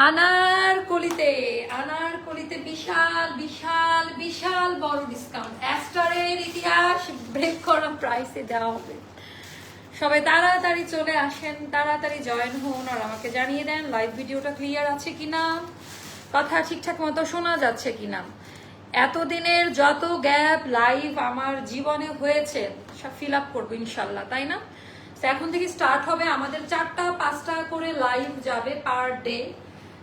আনারকলিতে বিশাল বিশাল বিশাল বড় ডিসকাউন্ট, অ্যাস্টারের ইতিহাস ব্রেক করা প্রাইসে দেওয়া হবে। সবাই তাড়াতাড়ি চলে আসেন, তাড়াতাড়ি জয়েন হন আর আমাকে জানিয়ে দেন লাইভ ভিডিওটা ক্লিয়ার আছে কিনা, কথা ঠিকঠাক মতো শোনা যাচ্ছে কিনা। এতদিনের যত গ্যাপ লাইভ আমার জীবনে হয়েছে সব ফিল আপ করবো ইনশাল্লাহ, তাই না? এখন থেকে স্টার্ট হবে আমাদের 4টা-5টা করে লাইভ যাবে পার ডে।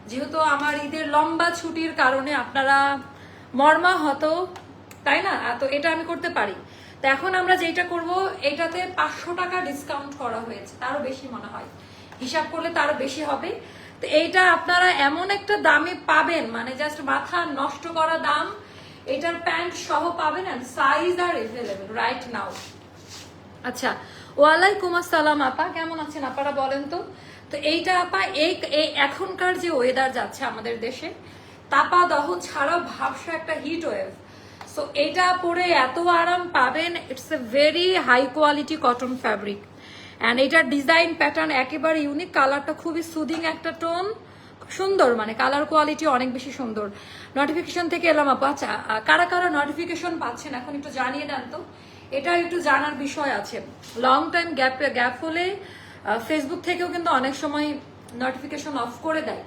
যেহেতু আমার ঈদের লম্বা ছুটির কারণে আপনারা মর্মাহত, তাই না? তো এটা আমি করতে পারি। তো এখন আমরা যেটা করব, এটাতে 500 টাকা ডিসকাউন্ট করা হয়েছে, তারও বেশি মনে হয়, হিসাব করলে তারও বেশি হবে। তো এইটা আপনারা এমন একটা দামে পাবেন, মানে জাস্ট মাথা নষ্ট করা দাম। এটার প্যান্ট সহ পাবেন এন্ড সাইজ আর এভেলেবেল রাইট নাও। আচ্ছা, ওয়ালাইকুম আসসালাম আপা, কেমন আছেন আপারা বলেন তো? তো এইটা আপা এই এখনকার যে ওয়েদার যাচ্ছে আমাদের দেশে, তাপা দহন ছাড়াও ভাবসা একটা হিট ওয়েভ, সো এটা পরে এত আরাম পাবেন। It's a very high quality cotton fabric and এটার ডিজাইন প্যাটার্ন একেবারে ইউনিক, কালারটা খুবই সুদিং একটা টোন, সুন্দর, মানে কালার কোয়ালিটি অনেক বেশি সুন্দর। নোটিফিকেশন থেকে এলাম আপা। আচ্ছা, কারা কারা নোটিফিকেশন পাচ্ছেন এখন একটু জানিয়ে দেন তো, এটা একটু জানার বিষয় আছে। লং টাইম গ্যাপ হলে ফেসবুক থেকেও কিন্তু অনেক সময় নোটিফিকেশন অফ করে দেয়।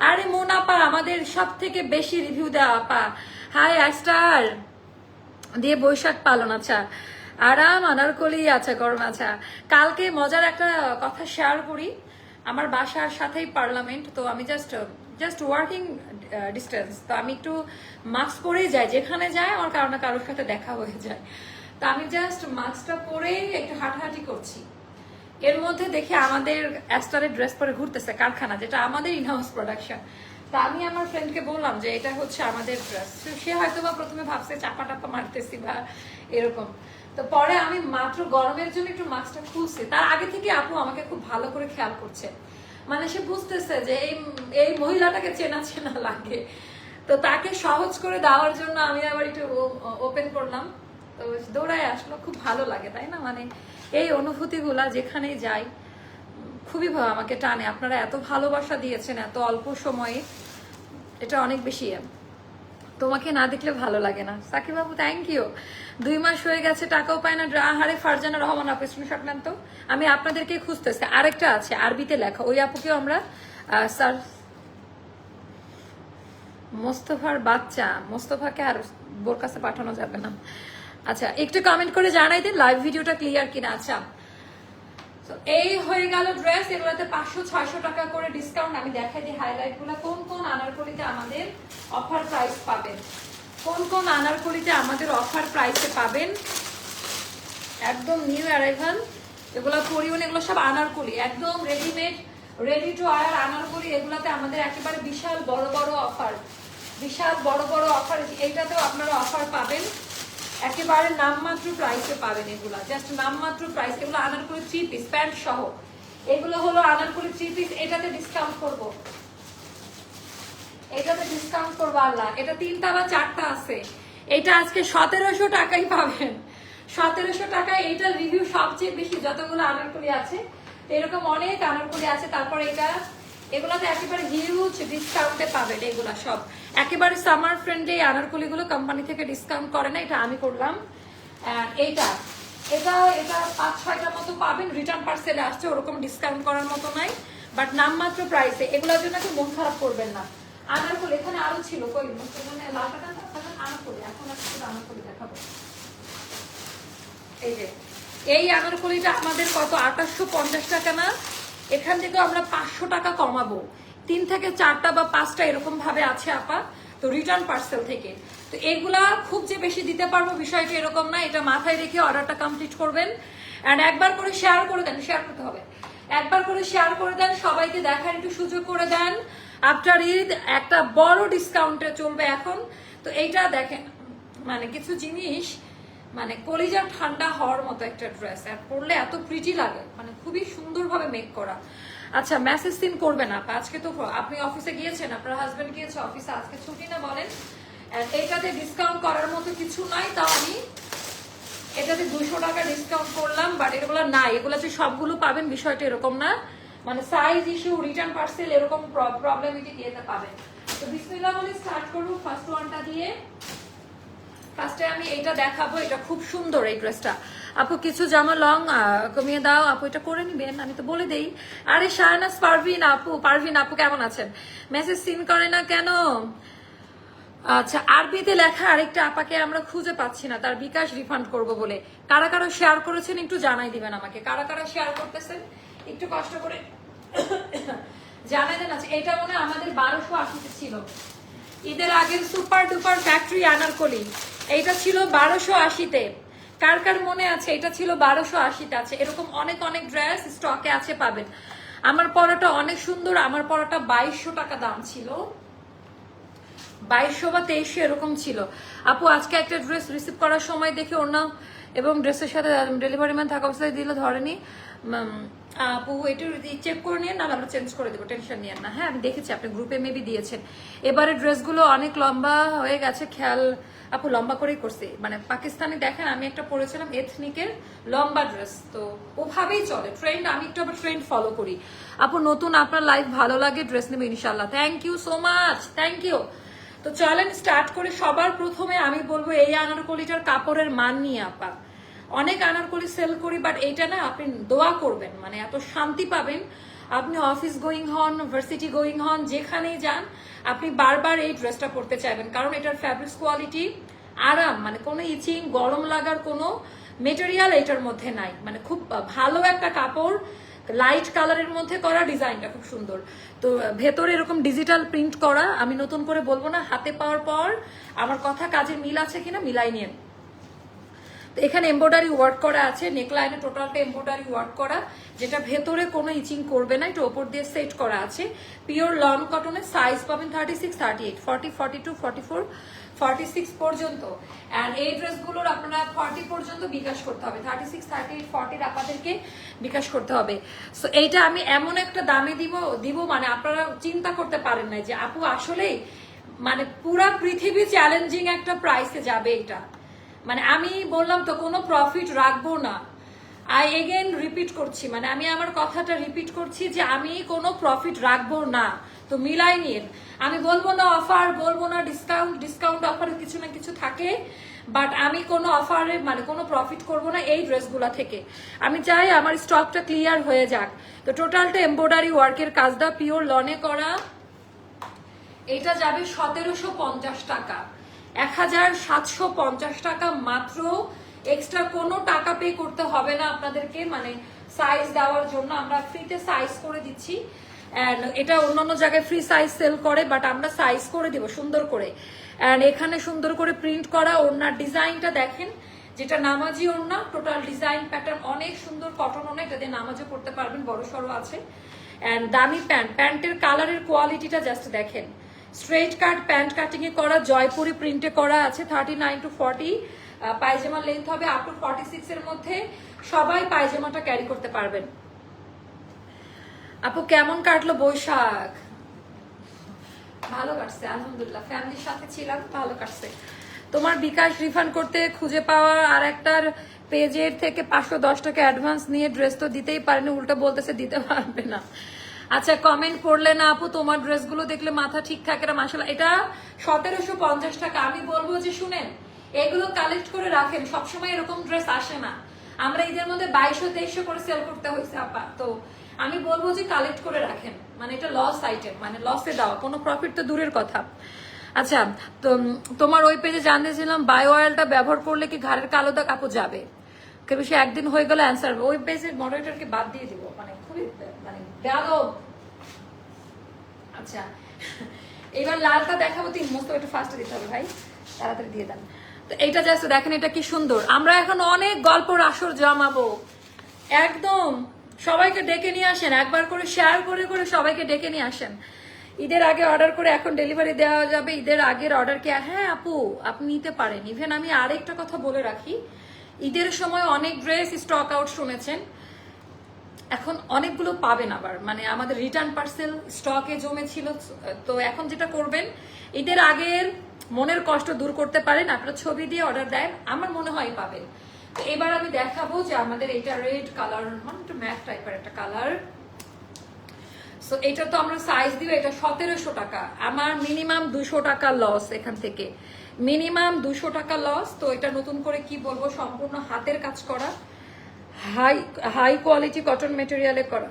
আরে মন আপা আমাদের সব থেকে বেশি রিভিউ দেওয়া আপা, হাই স্টার দিয়ে বৈশাখ পালন। আচ্ছা, আরাম আনারকলি, আচ্ছা গরম। আচ্ছা, কালকে মজার একটা কথা শেয়ার করি। আমার বাসার সাথেই পার্লামেন্ট, তো আমি জাস্ট ওয়ার্কিং ডিস্টেন্স, তো আমি একটু মাস্ক পরেই যাই, যেখানে যাই আমার কারো না কারোর সাথে দেখা হয়ে যায়। তো আমি জাস্ট মাস্কটা পরেই একটু হাঁটাহাঁটি করছি। এর মধ্যে দেখে আমাদের অ্যাস্টারের ড্রেস পরে ঘুরতেছে কারখানা, যেটা আমাদের ইনহাউস প্রোডাকশন। তা আমি আমার ফ্রেন্ডকে বললাম যে এটা হচ্ছে আমাদের ড্রেস। সে হয়তো বা প্রথমে ভাবছে চাপা টাপা মারতেছি বা এরকম। তো পরে আমি মাত্র গরমের জন্য একটু মাস্কটা খুলছি, তার আগে থেকে আপু আমাকে খুব ভালো করে খেয়াল করছে, মানে সে বুঝতেছে যে এই মহিলাটাকে চেনা চেনা লাগে। তো তাকে সহজ করে দেওয়ার জন্য আমি আবার একটু ওপেন করলাম, তো দৌড়ায় আসলো। খুব ভালো লাগে, তাই না? মানে এই অনুভূতিগুলা যেখানেই যাই খুবই আমাকে টানে। আপনারা এত ভালোবাসা দিয়েছেন এত অল্প সময়ে, এটা অনেক বেশি। তোমাকে না দেখলে ভালো লাগে না সাকিব বাবু, থ্যাংক ইউ। 2 মাস হয়ে গেছে টাকাও পায় না। আহারে ফারজানা রহমান আপু, স্ক্রিনশট নেন তো, আমি আপনাদেরকে খুঁজতেছি। আরেকটা আছে আরবিতে লেখা, ওই আপুকেও আমরা স্যার মোস্তফার বাচ্চা, মোস্তফাকে আর বোর কাছে পাঠানো যাবে না। আচ্ছা, একটু কমেন্ট করে জানাই দিন লাইভ ভিডিওটা ক্লিয়ার কিনা। আচ্ছা, এই হয়ে গেল ড্রেস। এগুলোতে 500-600 টাকা করে ডিসকাউন্ট। আমি দেখাই দিই হাইলাইট গুলা, কোন কোন আনারকলিতে আমাদের অফার প্রাইস পাবেন, কোন কোন আনারকলিতে আমাদের অফার প্রাইসে পাবেন। একদম নিউ অ্যারাইভাল, এগুলো পরিমাণ, এগুলো সব আনারকলি, একদম readymade, ready to wire Anarkali. এগুলাতে আমাদের একেবারে বিশাল বড় বড় অফার, বিশাল বড় বড় অফার। এইটাতেও আপনারা অফার পাবেন, একেবারে নামমাত্র প্রাইসে পাবেন। এগুলা জাস্ট নামমাত্র প্রাইস। এগুলো আনারকলি 3 পিস প্যান্ট সহ, এগুলো হলো আনারকলি 3 পিস। এটাতে ডিসকাউন্ট করব, এটাতে ডিসকাউন্ট করবো আল্লাহ। এটা 3টা বা 4টা আছে, এটা আজকে 1700 টাকাই পাবেন। 1700 টাকায় এইটার রিভিউ সবচেয়ে বেশি যতগুলো আনারকলি আছে, এরকম অনেক আনারকলি আছে। তারপর এটা, এগুলাতে একেবারে হিউজ ডিসকাউন্টে পাবেন। এগুলা সব একেবারে সামার ফ্রেন্ডলি আনারকলিগুলো কোম্পানি থেকে ডিসকাউন্ট করে না, এটা আমি করলাম। এইটা এটা এটা 5-6টা মতো পাবেন, রিটার্ন পার্সেলে আসছে, ওরকম ডিসকাউন্ট করার মতো নাই, বাট নামমাত্র প্রাইসে। এগুলোর জন্য একটু মন খারাপ করবেন না। আনারকলি এখানে আরো ছিল, কই মানে লালটা আনারকলি, এখন একটা আনারকলি দেখাবো। এই যে এই আনারকলিটা আমাদের কত, 2850 টাকা না? এখান থেকে আমরা 500 টাকা কমাবো। 3 থেকে 4টা বা 5টা এরকম ভাবে আছে আপা, তো রিটার্ন পার্সেল থেকে। তো এগুলা খুব যে বেশি দিতে পারবো বিষয়টা এরকম না, এটা মাথায় রেখে অর্ডারটা কমপ্লিট করবেন। এন্ড একবার করে শেয়ার করে দেন, শেয়ার করতে হবে, একবার করে শেয়ার করে দেন, সবাইকে দেখার একটু সুযোগ করে দেন। আফটার ঈদ একটা বড় ডিসকাউন্টে চলবে এখন। তো এইটা দেখেন, মানে কিছু জিনিস মানে কলিজা ঠান্ডা হওয়ার মতো একটা ড্রেস, আর পরলে এত প্রিটি লাগে, মানে খুবই সুন্দরভাবে মেক করা। আচ্ছা, মেসেজ সিন করবেন আপা, আজকে তো আপনি অফিসে গিয়েছেন, আপনার হাজবেন্ড গিয়েছে অফিসে, আজকে ছুটি না বলেন। এইটাতে ডিসকাউন্ট করার মতো কিছু নাই, তাও আমি এটাতে 200 টাকা ডিসকাউন্ট করলাম, বাট এগুলো নাই, এগুলো যে সবগুলো পাবেন বিষয়টা এরকম না। মানে সাইজ ইস্যু, রিটার্ন পার্সেল এরকম প্রবলেমেটিক ইয়েতে পাবেন। তো বিসমিল্লাহ বলে স্টার্ট করবো ফার্স্ট ওয়ানটা দিয়ে। ফার্স্টে আমি এটা দেখাবো, এটা খুব সুন্দর এই ড্রেসটা। আপু কিছু জামা লং কমিয়ে দাও আপু, এটা করে নিবেন, আমি তো বলে দেই। আরে শাহনাজ পারভিন আপু কেমন আছেন? মেসেজ সিন করে না কেন? আচ্ছা, আরবিতে লেখা আরেকটা আপাকে আমরা খুঁজে পাচ্ছি না, তার বিকাশ রিফান্ড করব বলে। কারা কারা শেয়ার করেছেন একটু জানাই দিবেন আমাকে, কারা কারা শেয়ার করতেছেন একটু কষ্ট করে জানাই দেন। আচ্ছা, এটা মনে হয় আমাদের 1280 ছিল ঈদের আগের সুপার ডুপার ফ্যাক্টরি আনারকলি, এইটা ছিল 1280-তে। কার কার মনে আছে এটা ছিল 1280-তে? আছে এরকম অনেক অনেক ড্রেস স্টকে আছে, পাবেন। আমার পরাটা অনেক সুন্দর, আমার পরাটা 2200 টাকা দাম ছিল, 2200 বা 2300 এরকম ছিল। আপু আজকে একটা ড্রেস রিসিভ করার সময় দেখে ওনা এবং ড্রেসের সাথে ডেলিভারি ম্যান থাকা অবস্থায় দিল, ধরেনি। আপু একটু চেক করে নিন, না আমরা চেঞ্জ করে দেবো, টেনশন নিয়েন না। হ্যাঁ আমি দেখেছি আপনি গ্রুপে মেবি দিয়েছেন। এবারে ড্রেসগুলো অনেক লম্বা হয়ে গেছে, খেয়াল আপু লম্বা করেই করছে। মানে পাকিস্তানি দেখেন আমি একটা পরেছিলাম এথনিকের লম্বা ড্রেস, তো ওভাবেই চলে ট্রেন্ড, আমি একটু আবার ট্রেন্ড ফলো করি। আপু নতুন আপনার লাইফ ভালো লাগে, ড্রেস নেবে ইনশাল্লাহ। Thank you so much, thank you. তো চলেন স্টার্ট করে। সবার প্রথমে আমি বলবো এই আনারকলিটার কাপড়ের মান নিয়ে আপা, অনেক আনারকলি সেল করি বাট এইটা না আপনি দোয়া করবেন, মানে এত শান্তি পাবেন। আপনি অফিস গোয়িং হন, ভার্সিটি গোয়িং হন, যেখানেই যান আপনি বারবার এই ড্রেসটা পরতে চাইবেন, কারণ এটার ফ্যাব্রিক্স কোয়ালিটি আরাম, মানে কোনো ইচিং গরম লাগার কোনো মেটেরিয়াল এটার মধ্যে নাই, মানে খুব ভালো একটা কাপড়, লাইট কালারের মধ্যে করা, ডিজাইনটা খুব সুন্দর। তো ভেতরে এরকম ডিজিটাল প্রিন্ট করা, আমি নতুন করে বলবো না, হাতে পাওয়ার পর আমার কথা কাজের মিল আছে কিনা মিলাই নিন। তো এখানে এমব্রয়ডারি ওয়ার্ক করা আছে, নেকলাইনে টোটালটা এমব্রয়ডারি ওয়ার্ক করা, যেটা ভেতরে কোনো ইচিং করবে না, এটা ওপর দিয়ে সেট করা আছে। পিওর লন কটনের, সাইজ পাবেন 36, 38, 40, 42, 44, 46 পর্যন্ত। অ্যান্ড এই ড্রেসগুলোর আপনারা 40 পর্যন্ত বিকাশ করতে হবে, 36, 38, 40 আপনাদেরকে বিকাশ করতে হবে। সো এইটা আমি এমন একটা দামে দিব মানে আপনারা চিন্তা করতে পারেন না যে আপু আসলেই মানে পুরা পৃথিবী চ্যালেঞ্জিং একটা প্রাইসে যাবে এটা। মানে আমি বললাম তো কোনো প্রফিট রাখবো না, আই এগেন রিপিট করছি, মানে আমি আমার কথাটা রিপিট করছি যে আমি কোনো প্রফিট রাখবো না। তো মিলাই নিন, আমি বলবো না অফার, বলবো না ডিসকাউন্ট অফার কিছু না কিছু থাকে, বাট আমি কোনো অফারে মানে কোনো প্রফিট করবো না এই ড্রেসগুলা থেকে। আমি চাই আমার স্টকটা ক্লিয়ার হয়ে যাক। তো টোটালটা এমব্রয়ডারি ওয়ার্কের কাজটা পিওর লনে করা, এটা যাবে 1750 টাকা, 1750 টাকা মাত্র। এক্সট্রা কোনো টাকা পে করতে হবে না আপনাদেরকে, মানে সাইজ দেওয়ার জন্য আমরা ফ্রিতে সাইজ করে দিচ্ছি। অ্যান্ড এটা অন্যান্য জায়গায় ফ্রি সাইজ সেল করে, বাট আমরা সাইজ করে দিব সুন্দর করে। অ্যান্ড এখানে সুন্দর করে প্রিন্ট করা ওড়নার ডিজাইনটা দেখেন, যেটা নামাজি ওড়না, টোটাল ডিজাইন প্যাটার্ন অনেক সুন্দর, কটন ওড়না, এটা দিয়ে নামাজও পড়তে পারবেন, বড় সড়ো আছে। অ্যান্ড দামি প্যান্টের কালারের কোয়ালিটিটা জাস্ট দেখেন, স্ট্রেট কাট প্যান্ট কাটিং এ করা, জয়পুরি প্রিন্টে করা আছে, 39 to 40 পায়জামা লেন্থ হবে, আপ টু 46 এর মধ্যে সবাই পায়জামাটা ক্যারি করতে পারবেন। আপু কেমন কাটলো বৈশাখ? ভালো কাটছে আলহামদুলিল্লাহ, ফ্যামিলির সাথে ছিলাম, ভালো কাটছে। তোমার বিকাশ রিফান্ড করতে খুঁজে পাওয়া আর একটার পেজের থেকে 510 টাকা অ্যাডভান্স নিয়ে ড্রেস তো দিতেই পারেনি, উল্টো বলতেছে দিতে পারবে না। আচ্ছা কমেন্ট পড়লে না আপু, তোমার ড্রেসগুলো দেখলে মাথা ঠিক থাকে না মাশাআল্লাহ। এটা 1750 টাকা। আমি বলবো যে শুনেন, এগুলো কালেক্ট করে রাখেন, সবসময় এরকম ড্রেস আসে না, আমরা ঈদের মধ্যে 2200-2300 করে সেল করতে হয়েছে আপা। তো আমি বলবো যে কালেক্ট করে রাখেন, মানে এটা লস আইটেম, মানে লসে দেওয়া, কোনো প্রফিট তো দূরের কথা। আচ্ছা, তো তোমার ওই পেজে জানতেছিলাম বায়ো অয়েলটা ব্যবহার করলে কি ঘাড়ের কালো দাগ আপু যাবে? বেশি একদিন হয়ে গেলে অ্যান্সার, ওই পেজের মডারেটরকে বাদ দিয়ে দিব, মানে খুবই মানে গেল। আচ্ছা এবার লালটা দেখাবো, 3 মস্ত একটু ফাস্টে দিতে হবে ভাই, তাড়াতাড়ি দিয়ে দেন। তো এইটা জাস্ট দেখেন, এটা কি সুন্দর। আমরা এখন অনেক গল্পর আসর জমাবো, একদম সবাইকে ডেকে নিয়ে আসেন, একবার করে শেয়ার করে করে সবাইকে ডেকে নিয়ে আসেন। ঈদের আগে অর্ডার করে এখন ডেলিভারি দেওয়া যাবে, ঈদের আগের অর্ডার কি? হ্যাঁ আপু আপনি নিতে পারেন। ইভেন আমি আরেকটা কথা বলে রাখি, ঈদের সময় অনেক ড্রেস স্টক আউট শুনেছেন, এখন অনেকগুলো পাবেন আবার, মানে আমাদের রিটার্ন পার্সেল স্টকে জমেছিল। তো এখন যেটা করবেন, ঈদের আগের মনের কষ্ট দূর করতে পারেন, আপনারা ছবি দিয়ে অর্ডার দেন, আমার মনে হয় পাবেন। তো এবার আমি দেখাবো যে আমাদের এটা রেড কালার, মানে একটু ম্যাট টাইপের একটা কালার, সো এটা তো আমরা সাইজ দিব, এটা 1700 টাকা। আমার মিনিমাম 200 টাকা লস এখান থেকে, মিনিমাম 200 টাকা লস। তো এটা নতুন করে কি বলবো, সম্পূর্ণ হাতের কাজ করা, হাই কোয়ালিটি কটন মেটেরিয়ালে করা।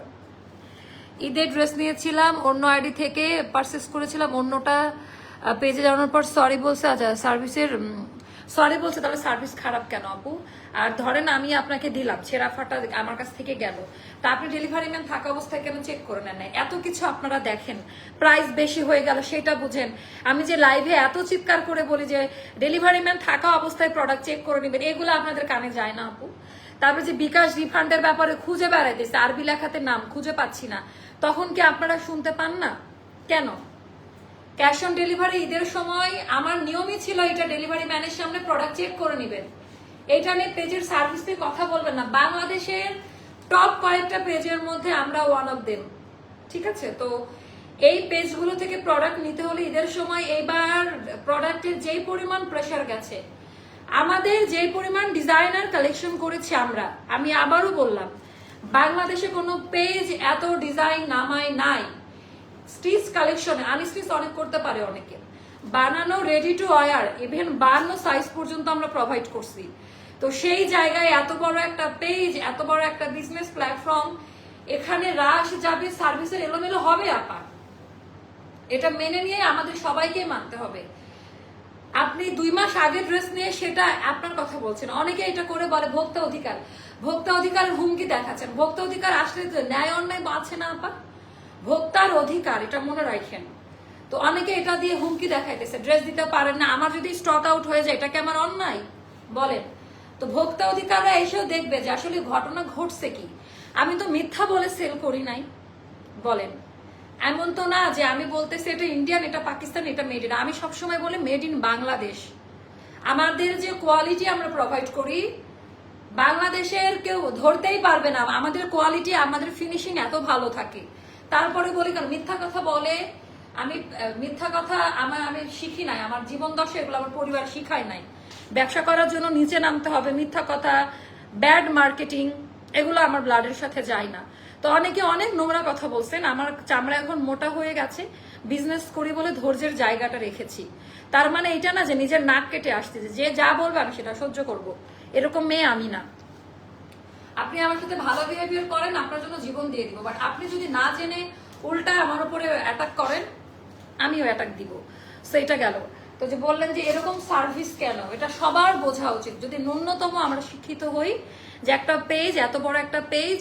ঈদের ড্রেস নিয়েছিলাম অন্য আইডি থেকে, পারচেস করেছিলাম, অন্যটা পেজে জানানোর পর সরি বলছে। আচ্ছা, সার্ভিসের সরি বলছে, তাহলে সার্ভিস খারাপ কেন আপু? আর ধরেন আমি আপনাকে দিলাম, ছেঁড়া ফাটা আমার কাছ থেকে গেল, তা আপনি ডেলিভারি ম্যান থাকা অবস্থায় কেন চেক করে নেন? এত কিছু আপনারা দেখেন, প্রাইস বেশি হয়ে গেল সেটা বুঝেন। আমি যে লাইভে এত চিৎকার করে বলি যে ডেলিভারি ম্যান থাকা অবস্থায় প্রোডাক্ট চেক করে নেবেন, এগুলো আপনাদের কানে যায় না আপু। তারপরে যে বিকাশ রিফান্ডের ব্যাপারে খুঁজে বেড়াইতেছে, আরবি লেখাতে নাম খুঁজে পাচ্ছি না, তখন কি আপনারা শুনতে পান না কেন? ক্যাশ অন ডেলিভারি ঈদের সময় আমার নিয়মই ছিল এটা, ডেলিভারি ম্যানের সামনে প্রোডাক্ট চেক করে নেবেন, এটা নিয়ে পেজের সার্ভিস নিয়ে কথা বলবেন না। বাংলাদেশের টপ কয়েকটা পেজের মধ্যে আমরা ওয়ান অফ দেম, ঠিক আছে? তো এই পেজগুলো থেকে প্রোডাক্ট নিতে হলে ঈদের সময় এইবার প্রোডাক্টের যেই পরিমাণ প্রেসার গেছে, আমাদের যেই পরিমাণ ডিজাইনার কালেকশন করেছি আমরা, আমি আবারও বললাম বাংলাদেশে কোনো পেজ এত ডিজাইন নামায় নাই। স্টিচ কালেকশনে আনস্টিচ অনেক করতে পারে অনেকে, বানানো ready to wire even 52 size পর্যন্ত আমরা প্রোভাইড করছি। তো সেই জায়গায় এত বড় একটা পেজ, এত বড় একটা বিজনেস প্ল্যাটফর্ম, এখানে রাশ যাবে, সার্ভিসের এলোমেলো হবে আপা, এটা মেনে নিয়ে আমাদের সবাইকে মানতে হবে। আপনি 2 মাস আগে ড্রেস নিয়ে সেটা আপনার কথা বলছেন, অনেকে এটা করে বলে ভোক্তা অধিকার, ভোক্তা অধিকারের হুমকি দেখাচ্ছেন। ভোক্তা অধিকার আসলে ন্যায় অন্যায় আছে না আপা, ভোক্তার অধিকার, এটা মনে রাখেন। তো অনেকে এটা দিয়ে হুমকি দেখাইতেছে, ড্রেস দিতে পারেন না, আমার যদি স্টক আউট হয়ে যায় এটা কি আমার অন্যায় বলেন? তো ভোক্তা অধিকাররা এসেও দেখবে যে আসলে ঘটনা ঘটছে কি। আমি তো মিথ্যা বলে সেল করি নাই বলেন, এমন তো না যে আমি বলতেছি এটা ইন্ডিয়ান, এটা পাকিস্তান, এটা মেড ইন। আমি সবসময় বলি মেড ইন বাংলাদেশ। আমাদের যে কোয়ালিটি আমরা প্রোভাইড করি, বাংলাদেশের কেউ ধরতেই পারবে না আমাদের কোয়ালিটি, আমাদের ফিনিশিং এত ভালো থাকে। তারপরে বলি কারণ মিথ্যা কথা বলে, আমি মিথ্যা কথা আমি শিখি নাই, আমার জীবন দশা এগুলো আমার পরিবার শিখায় নাই। ব্যবসা করার জন্য নিচে নামতে হবে, মিথ্যা কথা, ব্যাড মার্কেটিং, এগুলো আমার ব্লাডের সাথে যায় না। তো অনেকে অনেক নোংরা কথা বলছেন, আমার চামড়া এখন মোটা হয়ে গেছে, বিজনেস করি বলে ধৈর্যের জায়গাটা রেখেছি। তার মানে এটা না যে নিজের নাক কেটে আসতেছে, যে যা বলবে আমি সেটা সহ্য করব, এরকম মেয়ে আমি না। আপনি আমার সাথে ভালো বিহেভিয়ার করেন, আপনার জন্য জীবন দিয়ে দিব, বাট আপনি যদি না জেনে উল্টা আমার উপরে অ্যাটাক করেন, আমিও অ্যাটাক দিব। সো এটা গেল। তো যে বললেন যে এরকম সার্ভিস কেন, এটা সবার বোঝা উচিত। যদি ন্যূনতম আমরা শিক্ষিত হই যে একটা পেজ, এত বড় একটা পেজ,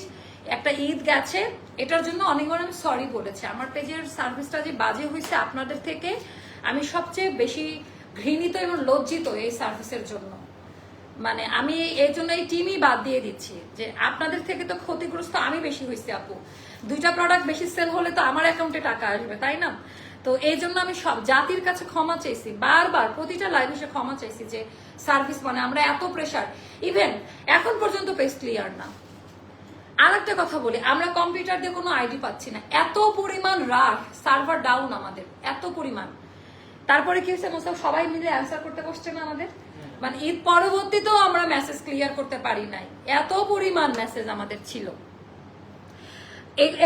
একটা ঈদ গেছে, এটার জন্য অনেকবার আমি সরি বলেছি। আমার পেজের সার্ভিসটা যে বাজে হয়েছে আপনাদের থেকে, আমি সবচেয়ে বেশি ঘৃণিত এবং লজ্জিত এই সার্ভিসের জন্য। মানে আমি এই জন্য এই টিমই বাদ দিয়ে দিচ্ছি, যে আপনাদের থেকে তো ক্ষতিগ্রস্ত আমি বেশি হয়েছি আপু। 2টা প্রোডাক্ট বেশি সেল হলে তো আমার অ্যাকাউন্টে টাকা আসবে, তাই না? তো এই জন্য আমি সব জাতির কাছে ক্ষমা চাইছি, বারবার প্রতিটা লাইভ এসে ক্ষমা চাইছি যে সার্ভিস মানে আমরা এত প্রেশার, ইভেন এখন পর্যন্ত পেজ ক্লিয়ার না। আর একটা কথা বলি, আমরা কম্পিউটার দিয়ে কোনো আইডি পাচ্ছি না, এত পরিমাণ রাশ, সার্ভার ডাউন আমাদের, এত পরিমাণ। তারপরে কি হয়েছে মোসাফ, সবাই মিলে অ্যান্সার করতে বসছে না আমাদের, মানে ঈদ পরবর্তীতেও আমরা মেসেজ ক্লিয়ার করতে পারি নাই, এত পরিমাণ মেসেজ আমাদের ছিল।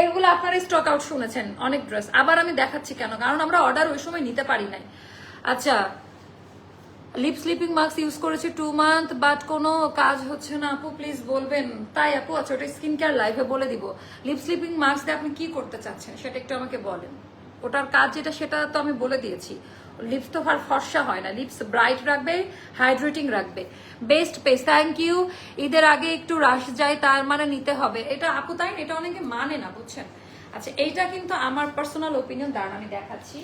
এগুলো আপনারা স্টক আউট শুনেছেন অনেক ড্রেস, আবার আমি দেখাচ্ছি কেন, কারণ আমরা অর্ডার ওই সময় নিতে পারি নাই। আচ্ছা, লিপ স্লিপিং মাস্ক ইউজ করেছি 2 মান্থ, বাট কোনো কাজ হচ্ছে না আপু, প্লিজ বলবেন। তাই আপু, আচ্ছা ওটা স্কিন কেয়ার লাইভে বলে দিব। লিপ স্লিপিং মাস্ক দিয়ে আপনি কি করতে চাচ্ছেন সেটা একটু আমাকে বলেন, ওটার কাজ যেটা সেটা তো আমি বলে দিয়েছি। লিপস তো আর ফর্সা হয় না, লিপস ব্রাইট রাখবে, হাইড্রেটিং রাখবে। Best page, thank you. ঈদের আগে একটু রাশ যায় তার মানে নিতে হবে, এটা আপু তাই না, এটা অনেকে মানে না, বুঝছেন? আচ্ছা, এইটা কিন্তু আমার পার্সোনাল ওপিনিয়ন, দাঁড়ান আমি দেখাচ্ছি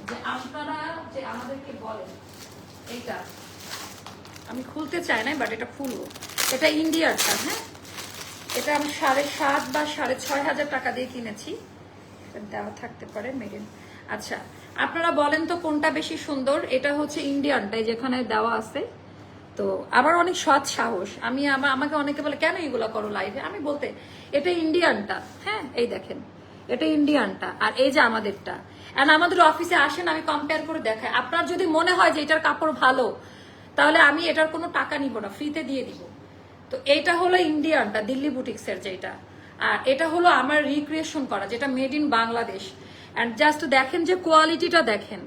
যে আপনারা যে আমাদেরকে বলেন। এইটা আমি খুলতে চাই না, বাট এটা খুলবো। এটা ইন্ডিয়ারটা, হ্যাঁ, এটা আমি 7.5 বা 6.5 হাজার টাকা দিয়ে কিনেছি, দেওয়া থাকতে পারে মেরিন। আচ্ছা, আপনারা বলেন তো কোনটা বেশি সুন্দর? এটা হচ্ছে ইন্ডিয়ানটাই যেখানে দেওয়া আছে। তো আবার অনেক সৎ সাহস, আমি আমাকে অনেকে বলে কেন এগুলো করো লাইভে, আমি বলতে এটা ইন্ডিয়ানটা, হ্যাঁ এই দেখেন এটা ইন্ডিয়ানটা, আর এই যে আমাদেরটা। এন্ড আমাদের অফিসে আসেন, আমি কম্পেয়ার করে দেখাই। আপনার যদি মনে হয় যে এটার কাপড় ভালো, তাহলে আমি এটার কোনো টাকা নিব না, ফ্রিতে দিয়ে দিব। তো এইটা হলো ইন্ডিয়ানটা, দিল্লি বুটিক্সের যেটা। আর এটা হলো আমার রিক্রিয়েশন করা, যেটা made in Bangladesh. And just দেখেন যে কোয়ালিটিটা দেখেন,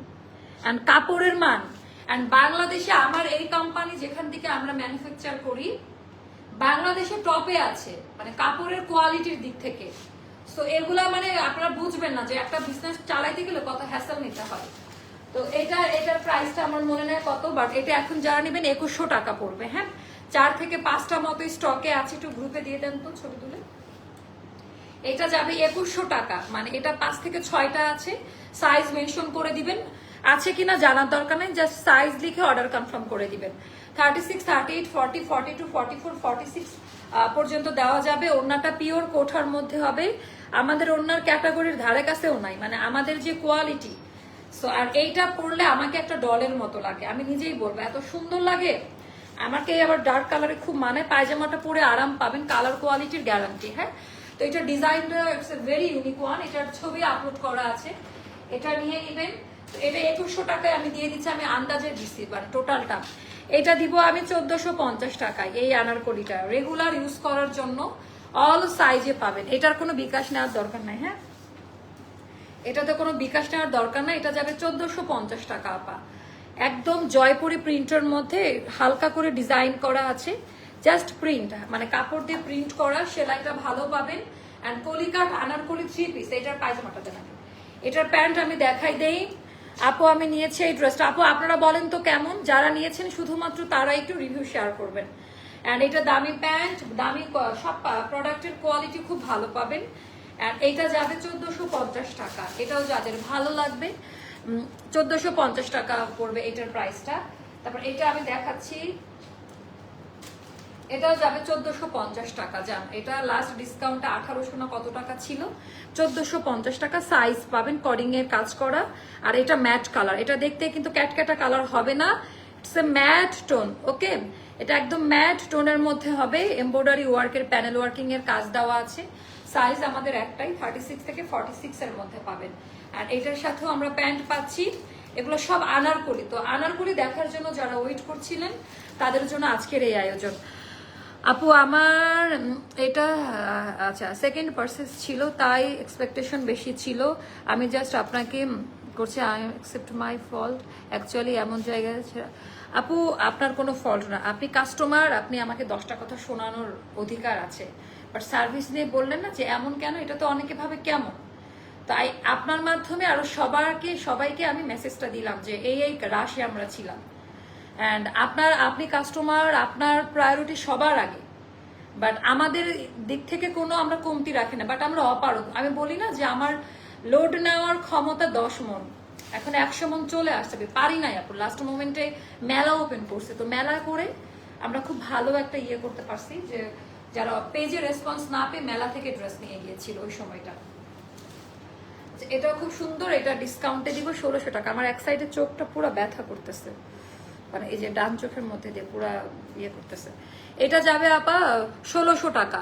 অ্যান্ড কাপড়ের মান। অ্যান্ড বাংলাদেশে আমার এই কোম্পানি যেখান থেকে আমরা ম্যানুফ্যাকচার করি, বাংলাদেশে টপে আছে, মানে কাপড়ের কোয়ালিটির দিক থেকে। সো এগুলা মানে আপনারা বুঝবেন না যে একটা বিজনেস চালাইতে গেলে কত হ্যাসেল নিতে হয়। তো এটার প্রাইসটা আমার মনে নেই কত, বাট এটা এখন যারা নেবেন 2100 টাকা পড়বে। হ্যাঁ, 4 থেকে 5টা মতো স্টকে আছে, একটু গ্রুপে দিয়ে দেন তো ছবি তুলে। এটা যাবে 2100 টাকা, মানে এটা 5 থেকে 6টা আছে, সাইজ মেনশন করে দিবেন, আছে কিনা জানার দরকার নেই, জাস্ট সাইজ লিখে অর্ডার কনফার্ম করে দিবেন। 36, 38, 40, 42, 44, 46 পর্যন্ত দেওয়া যাবে। ওড়নাটা পিওর কোঠার মধ্যে হবে, আমাদের ওড়নার ক্যাটাগরির ধারে কাছেও নাই, মানে আমাদের যে কোয়ালিটি। সো আর এইটা পরলে আমাকে একটা ডলের মতো লাগে, আমি নিজেই বলবো এত সুন্দর লাগে আমাকে। আবার ডার্ক কালারে খুব মানে, পায়জামাটা পরে আরাম পাবেন, কালার কোয়ালিটির গ্যারান্টি। হ্যাঁ, তো এটা ডিজাইনটা it's a very unique one, এটার ছবি আপলোড করা আছে, এটা নিয়ে নেবেন। এটা 2100 টাকায় আমি দিয়ে দিচ্ছি, আমি আন্দাজে দিচ্ছি, মানে টোটালটা এটা দিব আমি 1450 টাকায়। এই আনারকলিটা রেগুলার ইউজ করার জন্য অল সাইজে পাবেন, এটার কোনো বিকাশ নেওয়ার দরকার নাই। হ্যাঁ, এটাতে কোনো বিকাশ নেওয়ার দরকার নাই, এটা যাবে 1450 টাকা আপা। একদম জয়পুরি প্রিন্টের মধ্যে হালকা করে ডিজাইন করা আছে, জাস্ট প্রিন্ট, মানে কাপড় দিয়ে প্রিন্ট করা, সেলাইটা ভালো পাবেন। অ্যান্ড কলিকাট আনারকলি 3 পিস, এটার পায়জামাটা দেখান, এটার প্যান্ট আমি দেখাই দেই। আপু আমি নিয়েছি এই ড্রেসটা, আপু আপনারা বলেন তো কেমন, যারা নিয়েছেন শুধুমাত্র তারা একটু রিভিউ শেয়ার করবেন। অ্যান্ড এটা দামি প্যান্ট, দামি সব প্রোডাক্টের কোয়ালিটি খুব ভালো পাবেন। অ্যান্ড এইটা যাবে 1450 টাকা, এটাও যাদের ভালো লাগবে 1450 টাকা পড়বে এটার প্রাইসটা। তারপর এটা আমি দেখাচ্ছি, এটাও যাবে 1450 টাকা। যান, এটা লাস্ট ডিসকাউন্টটা 1800 না কত টাকা ছিল, 1450 টাকা। সাইজ পাবেন কডিং এর কাজ করা, আর এটা ম্যাট কালার, এটা দেখতে কিন্তু ক্যাটক্যাটা কালার হবে না, ইটস এ ম্যাট টোন। ওকে, এটা একদম ম্যাট টোনের মধ্যে হবে, এমব্রয়ডারি ওয়ার্কের প্যানেল ওয়ার্কিং এর কাজ দেওয়া আছে। সাইজ আমাদের একটাই, 36 থেকে 46 এর মধ্যে পাবেন। আর এটার সাথেও আমরা প্যান্ট পাচ্ছি, এগুলো সব আনারকলি। তো আনারকলি দেখার জন্য যারা ওয়েট করছিলেন তাদের জন্য আজকের এই আয়োজন। আপু আমার এটা আচ্ছা সেকেন্ড পারচেজ ছিল, তাই এক্সপেকটেশন বেশি ছিল, আমি জাস্ট আপনাকে করছি, I accept my fault, actually এমন জায়গায় আপু আপনার কোনো ফল্ট না, আপনি কাস্টমার, আপনি আমাকে 10টা কথা শোনানোর অধিকার আছে, বাট সার্ভিস নিয়ে বললেন না যে এমন কেন, এটা তো অনেকে ভাবে কেমন। তাই আপনার মাধ্যমে আরো সবাইকে আমি মেসেজটা দিলাম যে এই রাশে আমরা ছিলাম। অ্যান্ড আপনি কাস্টমার, আপনার প্রায়োরিটি সবার আগে, বাট আমাদের দিক থেকে কোনো আমরা কমতি রাখি না, বাট আমরা অপারগ। আমি বলি না যে আমার লোড নেওয়ার ক্ষমতা 10 মন, এখন 100 মন চলে আসছে, পারি নাই আপু। লাস্ট মোমেন্টে মেলা ওপেন করছে, তো মেলা করে আমরা খুব ভালো একটা ইয়ে করতে পারছি, যে যারা পেজে রেসপন্স না পেয়ে মেলা থেকে ড্রেস নিয়ে গিয়েছিল ওই সময়টা। এটাও খুব সুন্দর, এটা ডিসকাউন্টে দিব 1600 টাকা। আমার এক সাইডে চোখটা পুরো ব্যথা করতেছে, মানে এই যে ডান চোখের মধ্যে দিয়ে পুরো ইয়ে করতেছে। এটা যাবে আপা 1600 টাকা।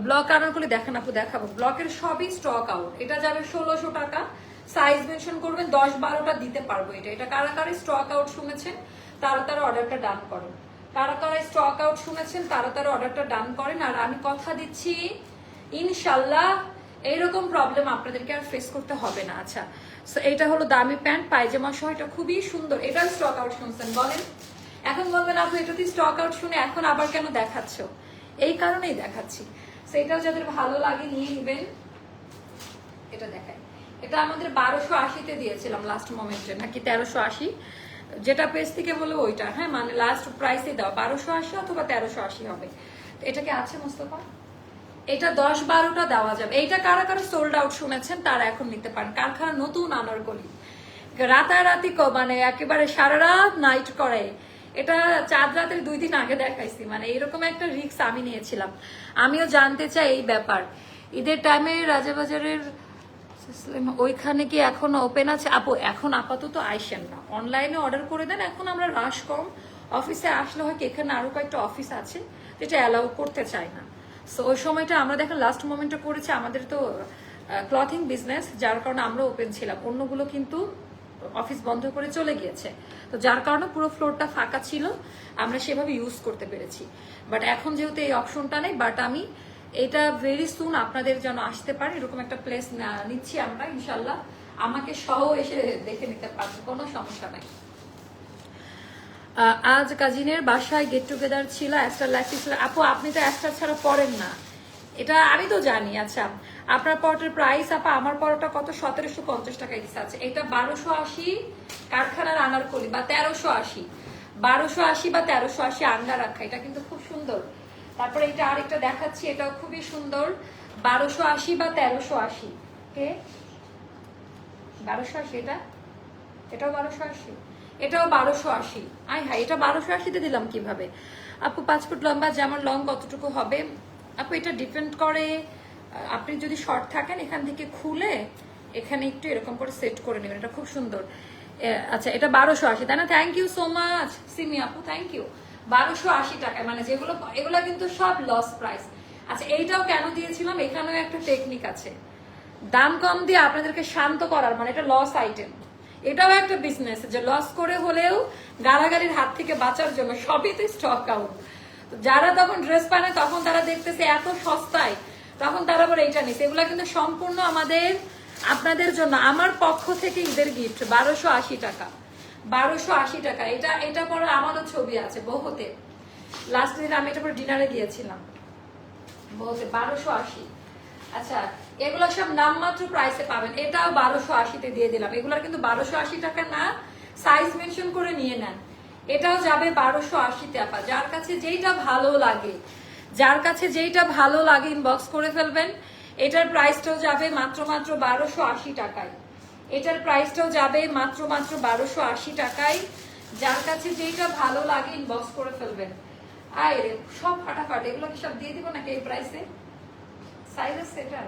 ব্লক আনারকলি দেখেন আপু, দেখাবো, ব্লকের সবই স্টক আউট। এটা যাবে 1600 টাকা, সাইজ মেনশন করবেন, 10-12টা দিতে পারবো। এটা কারা কারা স্টক আউট শুনেছেন তারা অর্ডারটা ডান করেন, কারা কারা স্টক আউট শুনেছেন তারা অর্ডারটা ডান করেন। আর আমি কথা দিচ্ছি ইনশাল্লাহ এইরকম প্রবলেম আপনাদেরকে আর ফেস করতে হবে না। আচ্ছা, সো এটা হলো দামি প্যান্ট পায়জামা সহ, এটা খুবই সুন্দর। এটা স্টক আউট শুনছেন বলেন, এখন বলবেন আপু এটা তুই স্টক আউট শুনে এখন আবার কেন দেখাচ্ছ, এই কারণেই দেখাচ্ছি। সো এটাও যাদের ভালো লাগে নিয়ে নেবেন। এটা দেখাই, এটা আমাদের 1280-তে দিয়েছিলাম লাস্ট মোমেন্টে, নাকি 1380, যেটা পেজ থেকে বলে ওইটা। হ্যাঁ, মানে লাস্ট প্রাইসে দেওয়া 1280 অথবা 1380 হবে। তো এটা কি আছে মোস্তফা, এটা 10-12টা দেওয়া যাবে। এইটা কারা কারা সোল্ড আউট শুনেছেন তারা এখন নিতে পারেন। কারখানা নতুন আনারকলি, রাতারাতি মানে একেবারে সারা রাত নাইট করে। এটা 4 রাতের 2 দিন আগে দেখাইছি, মানে এরকম একটা রিস্ক আমি নিয়েছিলাম। আমিও জানতে চাই এই ব্যাপার। ঈদের টাইমে রাজাবাজারের ওইখানে কি এখন ওপেন আছে আপু? এখন আপাতত আইসেন না, অনলাইনে অর্ডার করে দেন, এখন আমরা রাশ কম, অফিসে আসলে হয় কি এখানে আরো কয়েকটা অফিস আছে যেটা অ্যালাউ করতে চায় না। সো ওই সময়টা আমরা দেখেন লাস্ট মোমেন্টে করেছি, আমাদের তো ক্লথিং বিজনেস, যার কারণে আমরা ওপেন ছিলাম, অন্যগুলো কিন্তু অফিস বন্ধ করে চলে গিয়েছে। তো যার কারণে পুরো ফ্লোরটা ফাঁকা ছিল, আমরা সেভাবে ইউজ করতে পেরেছি। বাট এখন যেহেতু এই অপশনটা নেই, বাট আমি এটা ভেরি সুন আপনাদের যেন আসতে পারে এরকম একটা প্লেস নিচ্ছি আমরা ইনশাল্লাহ। আমাকে সহ এসে দেখে নিতে পারবে, কোনো সমস্যা নাই। আজ কাজিনের বাসায় গেট টুগেদার ছিল, অ্যাস্টার লাইফ ছিল। আপু আপনি তো অ্যাস্টার ছাড়া পড়েন না, এটা আমি তো জানি। আচ্ছা আপনার পরোটার প্রাইস আপা, আমার পরোটা কত? 1750 টাকা দিচ্ছে। আছে এটা 1280 কারখানার আনারকলি বা 1380, 1280 বা 1380 আঙ্গা রাখা, এটা কিন্তু খুব সুন্দর। তারপরে এটা আরেকটা দেখাচ্ছি, এটাও খুবই সুন্দর, 1280 বা 1380। কে 1280? এটাও 1280, এটাও 1280। আয় হায়, এটা 1280-তে দিলাম কিভাবে? আপু 5 ফুট লম্বা, যেমন লং কতটুকু হবে? আপু এটা ডিপেন্ড করে, আপনি যদি শর্ট থাকেন এখান থেকে খুলে এখানে একটু এরকম করে সেট করে নেবেন, এটা খুব সুন্দর। আচ্ছা এটা 1280 তাই না? Thank you so much Simi আপু, থ্যাংক ইউ। 1280 টাকায়, মানে যেগুলো এগুলো কিন্তু সব লস প্রাইস। আচ্ছা এইটাও কেন দিয়েছিলাম, এখানেও একটা টেকনিক আছে, দাম কম দিয়ে আপনাদেরকে শান্ত করার, মানে এটা লস আইটেম। এটাও একটা বিজনেস যে লস করে হলেও গালাগালির হাত থেকে বাঁচার জন্য সবই তো স্টক আউট। যারা তখন ড্রেস পায় না তখন তারা দেখতেছে এত সস্তায়, তখন তারা বলে এইটা নিচ্ছে। এগুলা কিন্তু সম্পূর্ণ আমাদের আপনাদের জন্য, আমার পক্ষ থেকে ঈদের গিফট। 1280 টাকা, 1280 টাকা। এটা পরে আমারও ছবি আছে বহুতে, লাস্ট দিন আমি এটা পরে ডিনারে দিয়েছিলাম বহুতে, 1280। আচ্ছা এগুলো সব নামমাত্র প্রাইসে পাবেন, এটাও 1280-তে দিয়ে দিলাম। এগুলোর কিন্তু 1280 টাকা না, সাইজ মেনশন করে নিয়ে নেন। এটাও যাবে 1280-তে আপা। যার কাছে যেইটা ভালো লাগে, যার কাছে যেইটা ভালো লাগে ইনবক্স করে ফেলবেন। এটার প্রাইসটাও যাবে মাত্র 1280 টাকায়। এটার প্রাইসটাও যাবে মাত্র 1280 টাকায়। যার কাছে যেইটা ভালো লাগে ইনবক্স করে ফেলবেন। আয় রে সব ফাটাফাট, এগুলো কি সব দিয়ে দিব নাকি এই প্রাইসে? সাইজ আছে এটা।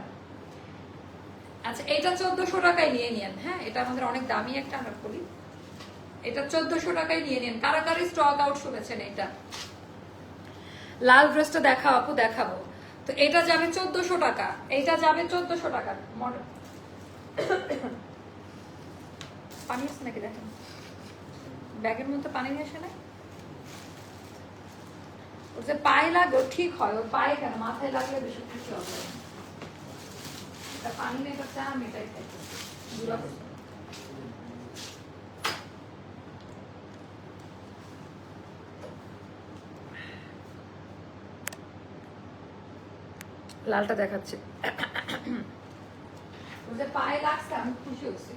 আচ্ছা এটা 1400 টাকায় নিয়ে নিন। হ্যাঁ এটা আমাদের অনেক দামি একটা আনারকলি, এটা 1400 টাকায় নিয়ে নিন। কারাকারি স্টক আউট শুনেছেন এটা। লাল ড্রেসটা দেখাও আপু, দেখাবো তো। এটা যাবে 1400 টাকা, এইটা যাবে 1400 টাকা। মডেল পানি আছে নাকি দেখেন, ব্যাগের মধ্যে পানি নিয়ে আসে না। ওর যে পায়ে লাগো ঠিক হয়, ওর পায়ে কেন, মাথায় লাগলে বেশি খুশি হবে। এটা পানি নেই, এটা চা আমি এটাই খাইতেছি। লালটা দেখাচ্ছে, ওর যে পায়ে লাগছে আমি খুশি হচ্ছি।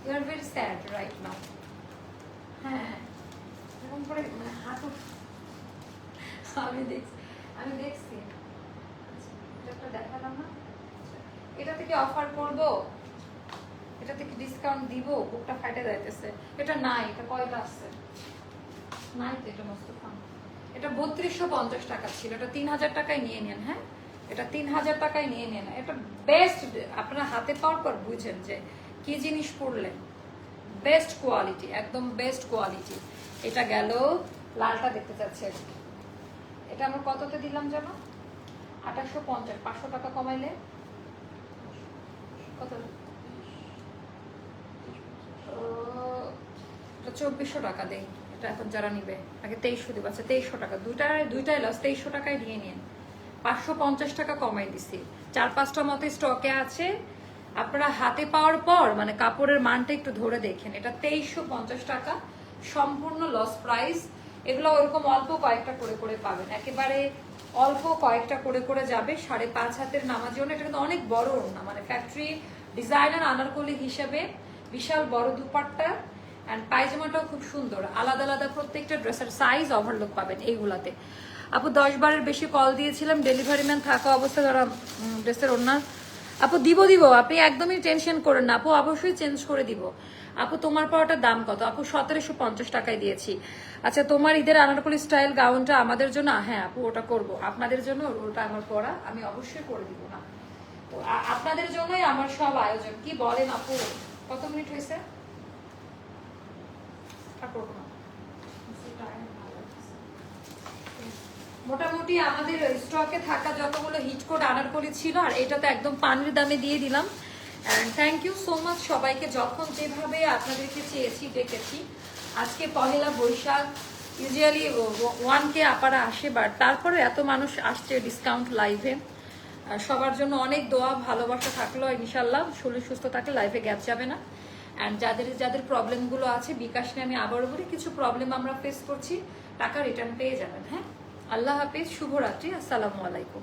You are very sad right now. হ্যাঁ এরকম করে মানে হাঁটু আমি দেখছি। এটা দেখালাম না, এটা থেকে অফার করবো, এটা থেকে ডিসকাউন্ট দিব, বুকটা ফাটে যাইতেছে। এটা নাই, এটা কয়টা আছে নাই তো, এটা মস্ত ফান। এটা 3250 টাকা ছিল, এটা 3000 টাকায় নিয়ে নেন। হ্যাঁ এটা 3000 টাকায় নিয়ে নেন। এটা বেস্ট, আপনার হাতে পাওয়ার পর বুঝেন যে কি জিনিস পড়লেন। বেস্ট কোয়ালিটি, একদম বেস্ট কোয়ালিটি। এটা গেল। লালটা দেখতে চাচ্ছে, এটা আমরা কততে দিলাম জানো? 2850, 500 টাকা কমাইলে কত? 2400 টাকা দেই। এটা এখন যারা নিবে আগে 2300 দিব। আচ্ছা 2300 টাকা, দুইটাই লস। 2300 টাকায় নিয়ে নিন, 550 টাকা কমাই দিছি। 4-5টা মতো স্টকে আছে, আপনারা হাতে পাওয়ার পর মানে কাপড়ের মানটা একটু ধরে দেখেন। এটা 2350 টাকা, সম্পূর্ণ লস প্রাইস। এগুলো ওরকম অল্প কয়েকটা করে করে পাবেন, একেবারে অল্প কয়েকটা করে করে যাবে। 5.5 হাতের নামার জন্য এটা কিন্তু অনেক বড় না, মানে ফ্যাক্টরি ডিজাইনার আনারকলি হিসেবে বিশাল বড় দুপাট্টা। অ্যান্ড পায়জামাটাও খুব সুন্দর, আলাদা আলাদা প্রত্যেকটা ড্রেসের সাইজ ওভারলুক পাবেন এইগুলাতে। আপু 10 বারের বেশি কল দিয়েছিলাম, ডেলিভারি ম্যান থাকা অবস্থা ধরা ড্রেসের ওড়না। আপু দিব, আপনি একদমই টেনশন করেন না আপু, অবশ্যই চেঞ্জ করে দিব। আপু তোমার পরাটার দাম কত? আপু 1750 টাকায় দিয়েছি। আচ্ছা তোমার ঈদের আনারকলি স্টাইল গাউনটা আমাদের জন্য? হ্যাঁ আপু ওটা করব আপনাদের জন্য, ওটা আমার পরা, আমি অবশ্যই করে দিব না। তো আপনাদের জন্যই আমার সব আয়োজন। কি বলেন আপু, কত মিনিট হয়েছে? মোটামুটি আমাদের স্টকে থাকা যতগুলো হিট কোড আনারকলি ছিল, আর এটা তো একদম পানির দামে দিয়ে দিলাম। থ্যাংক ইউ সো মাচ সবাইকে, যখন যেভাবে আপনাদেরকে চেয়েছি ডেকেছি। আজকে পহেলা বৈশাখ, ইউজুয়ালি 1K আপারা আসে, বাট তারপরে এত মানুষ আসছে ডিসকাউন্ট লাইভে। সবার জন্য অনেক দোয়া ভালোবাসা থাকলো, ইনশাল্লাহ শরীর সুস্থ থাকলে লাইভে গ্যাপ যাবে না। অ্যান্ড যাদের যাদের প্রবলেমগুলো আছে বিকাশ নিয়ে আমি আবারও বলি, কিছু প্রবলেম আমরা ফেস করছি, টাকা রিটার্ন পেয়ে যাবেন। হ্যাঁ, আল্লাহ হাফিজ, শুভরাত্রি, আসসালামু আলাইকুম।